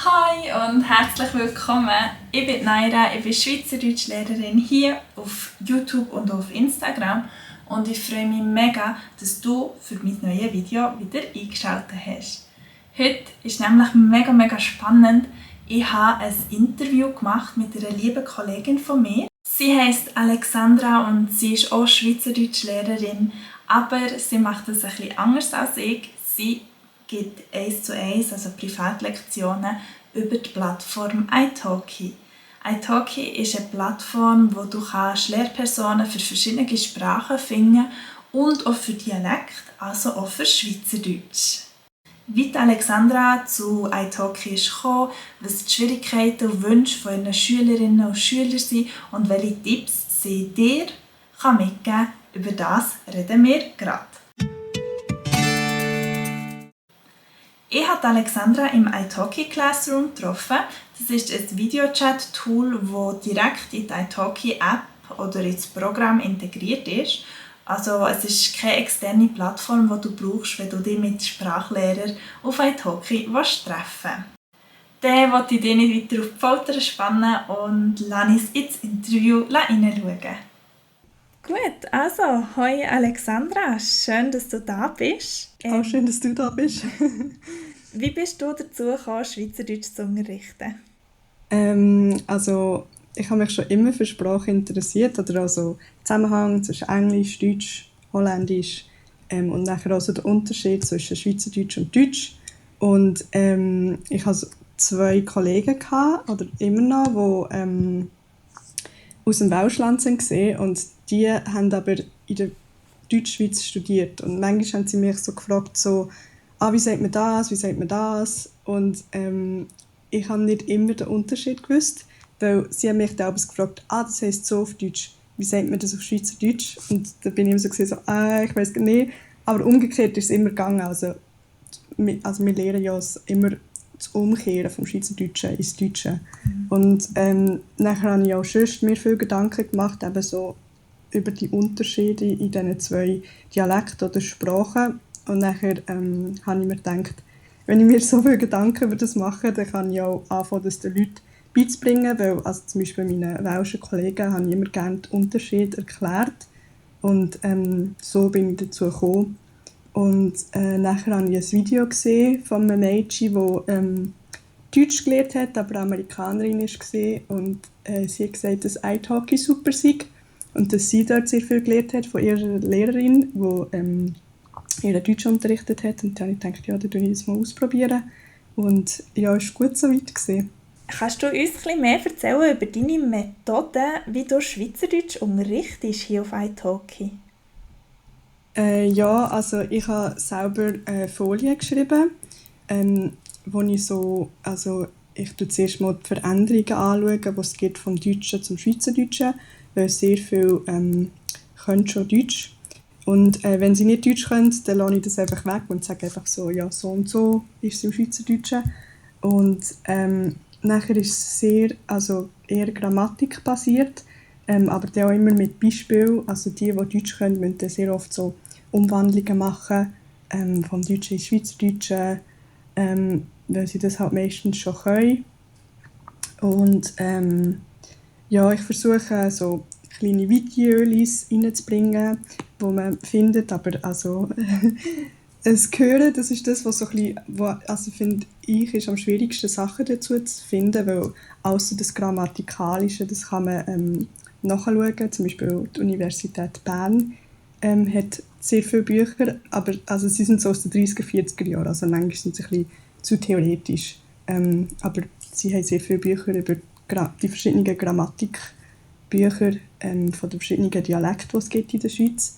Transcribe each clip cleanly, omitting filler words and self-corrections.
Hi und herzlich willkommen. Ich bin Naira, ich bin Schweizerdeutschlehrerin hier auf YouTube und auf Instagram und ich freue mich mega, dass du für mein neues Video wieder eingeschaltet hast. Heute ist nämlich mega spannend. Ich habe ein Interview gemacht mit einer lieben Kollegin von mir. Sie heisst Alexandra und sie ist auch Schweizerdeutschlehrerin, aber sie macht es ein bisschen anders als ich. Sie gibt 1:1, also Privatlektionen, über die Plattform italki. Italki ist eine Plattform, wo du Lehrpersonen für verschiedene Sprachen finden und auch für Dialekt, also auch für Schweizerdeutsch. Wie Alexandra zu italki ist gekommen, was die Schwierigkeiten und Wünsche von ihren Schülerinnen und Schülern sind und welche Tipps sie dir mitgeben kann, über das reden wir gerade. Ich habe Alexandra im italki Classroom getroffen. Das ist ein Videochat-Tool, das direkt in die italki-App oder ins Programm integriert ist. Also es ist keine externe Plattform, die du brauchst, wenn du dich mit Sprachlehrern auf italki treffen willst. Dann wollte ich dich nicht weiter auf die Folter spannen und lasse uns ins Interview hineinschauen. Gut, also, hoi Alexandra, schön, dass du da bist. Auch schön, dass du da bist. Wie bist du dazu gekommen, Schweizerdeutsch zu unterrichten? Also ich habe mich schon immer für Sprache interessiert, oder also Zusammenhang zwischen Englisch, Deutsch, Holländisch und nachher also der Unterschied zwischen Schweizerdeutsch und Deutsch. Und ich hatte zwei Kollegen gehabt, oder immer noch, die aus dem Welschland waren und die haben aber in der Deutschschweiz studiert. Und manchmal haben sie mich so gefragt, so, wie sagt man das, wie sagt man das? Und ich habe nicht immer den Unterschied gewusst, weil sie haben mich dann gefragt, das heisst so auf Deutsch, wie sagt man das auf Schweizerdeutsch? Und da bin ich immer so, ich weiß nicht. Aber umgekehrt ist es immer gegangen. Also wir lernen ja immer das Umkehren vom Schweizerdeutschen ins Deutsche. Und nachher habe ich auch sonst mir viel Gedanken gemacht, eben so über die Unterschiede in diesen zwei Dialekten oder Sprachen. Und nachher habe ich mir gedacht, wenn ich mir so viele Gedanken über das mache, dann kann ich auch anfangen, das den Leuten beizubringen, weil also zum Beispiel meinen welschen Kollegen habe ich immer gerne den Unterschied erklärt. Und so bin ich dazu gekommen. Und nachher habe ich ein Video gesehen von einem Mädchen, das Deutsch gelernt hat, aber Amerikanerin war. Und sie hat gesagt, dass italki super sei. Und dass sie dort sehr viel gelernt hat von ihrer Lehrerin, die ihr Deutsch unterrichtet hat. Und dann habe ich gedacht, ja, dann probiere ich das mal ausprobieren. Und ja, es war gut so weit gewesen. Kannst du uns etwas mehr erzählen über deine Methode, wie du Schweizerdeutsch unterrichtest hier auf italki? Ja, also ich habe selber Folien geschrieben, wo ich ich schaue zuerst mal die Veränderungen an, die es gibt vom Deutschen zum Schweizerdeutschen, weil sehr viele können schon Deutsch. Und wenn sie nicht Deutsch können, dann lasse ich das einfach weg und sage einfach so, ja, so und so ist es im Schweizerdeutschen. Und nachher ist es eher grammatikbasiert, aber dann auch immer mit Beispielen. Also die Deutsch können, müssen dann sehr oft so Umwandlungen machen, vom Deutschen ins Schweizerdeutsche, weil sie das halt meistens schon können. Und ja, ich versuche so kleine Videos reinzubringen, die man findet, aber also es Hören, das ist das, was so ein bisschen, also finde ich, ist am schwierigsten, Sachen dazu zu finden, weil außer das Grammatikalische, das kann man nachschauen, zum Beispiel die Universität Bern hat sehr viele Bücher, aber also sie sind so aus den 30er, 40er Jahren, also manchmal sind sie ein bisschen zu theoretisch, aber sie haben sehr viele Bücher über die verschiedenen Grammatikbücher von den verschiedenen Dialekten, die es gibt in der Schweiz.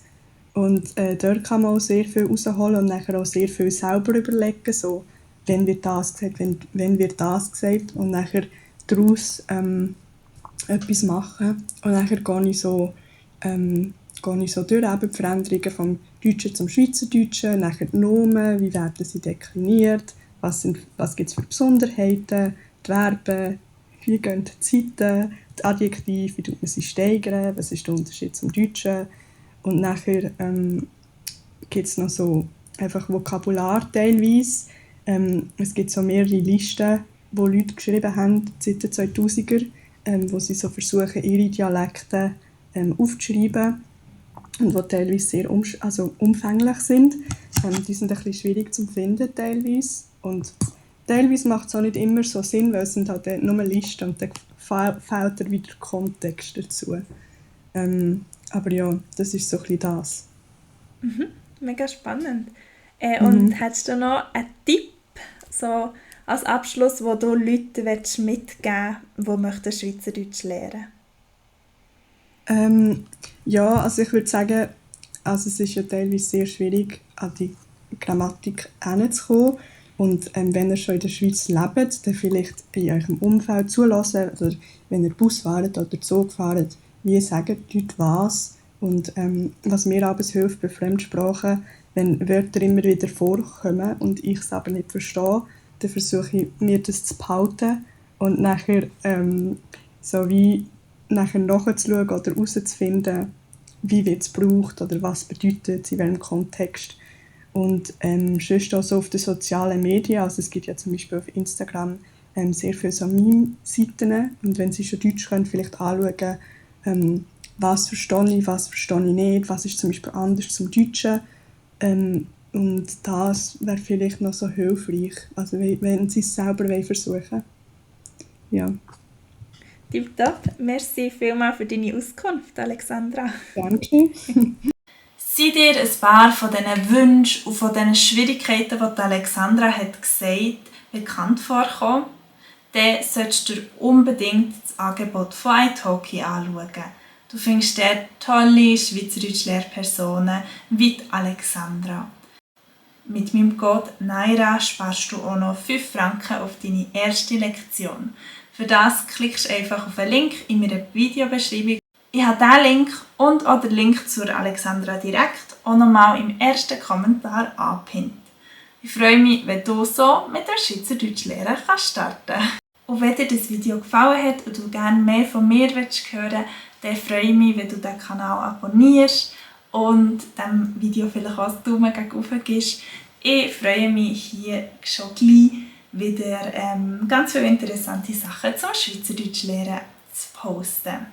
Und dort kann man auch sehr viel rausholen und nachher auch sehr viel selber überlegen, so, wenn wird das gesagt, wenn wird das gesagt und nachher daraus etwas machen. Und nachher gehe ich so durch eben die Veränderungen vom Deutschen zum Schweizerdeutschen, nachher die Nomen, wie werden sie dekliniert, was gibt es für Besonderheiten, die Verben, wie gehen die Zeiten, die Adjektive, wie tut man sie steigern, was ist der Unterschied zum Deutschen. Und nachher gibt es noch so einfach Vokabular teilweise. Es gibt so mehrere Listen, wo Leute geschrieben haben, seit den 2000er, wo sie so versuchen, ihre Dialekte aufzuschreiben und die teilweise sehr umfänglich sind. Die sind ein bisschen schwierig zu finden teilweise. Und teilweise macht es auch nicht immer so Sinn, weil es sind halt nur Listen und dann fehlt dann wieder Kontext dazu. Aber ja, das ist so ein bisschen das. Mega spannend. Und hast du noch einen Tipp so als Abschluss, wo du Leuten mitgeben willst, die Schweizerdeutsch lernen möchten? Ja, also ich würde sagen, also es ist ja teilweise sehr schwierig, an die Grammatik hinzukommen. Und wenn ihr schon in der Schweiz lebt, dann vielleicht in eurem Umfeld zulassen, oder wenn ihr Bus fahrt oder Zug fahrt, wie sagen die Leute was. Und was mir aber hilft bei Fremdsprachen, wenn Wörter immer wieder vorkommen und ich es aber nicht verstehe, dann versuche ich, mir das zu behalten und nachher nachzuschauen oder herauszufinden, wie wird es gebraucht oder was bedeutet es in welchem Kontext. Und sonst auch so auf den sozialen Medien, also es gibt ja zum Beispiel auf Instagram sehr viele so Meme-Seiten und wenn Sie schon Deutsch können, vielleicht anschauen, was verstehe ich nicht, was ist zum Beispiel anders zum Deutschen. Und das wäre vielleicht noch so hilfreich, also wenn Sie es selber versuchen wollen. Ja. Tipptopp. Merci vielmals für deine Auskunft, Alexandra. Danke. Sind dir ein paar von diesen Wünschen und von diesen Schwierigkeiten, die Alexandra hat gesagt, bekannt vorkommen? Dann solltest du unbedingt das Angebot von italki anschauen. Du findest dort tolle Schweizerdeutsch-Lehrpersonen wie Alexandra. Mit meinem Code NAIRA sparst du auch noch 5 Franken auf deine erste Lektion. Für das klickst du einfach auf den Link in meiner Videobeschreibung. Ich habe diesen Link und auch den Link zur Alexandra direkt auch nochmal im ersten Kommentar angepinnt. Ich freue mich, wenn du so mit der Schweizerdeutsch-Lehre starten kannst. Und wenn dir das Video gefallen hat und du gerne mehr von mir hören willst, dann freue ich mich, wenn du den Kanal abonnierst und dem Video vielleicht auch einen Daumen gegen rauf gibst. Ich freue mich hier schon gleich wieder ganz viele interessante Sachen zum Schweizerdeutsch lernen zu posten.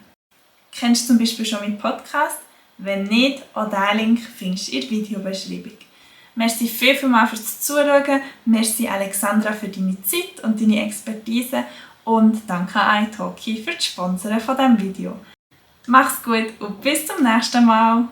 Kennst du zum Beispiel schon meinen Podcast? Wenn nicht, auch diesen Link findest du in der Videobeschreibung. Merci vielmals fürs Zuschauen, merci Alexandra für deine Zeit und deine Expertise und danke an italki für das Sponsoren von diesem Video. Mach's gut und bis zum nächsten Mal!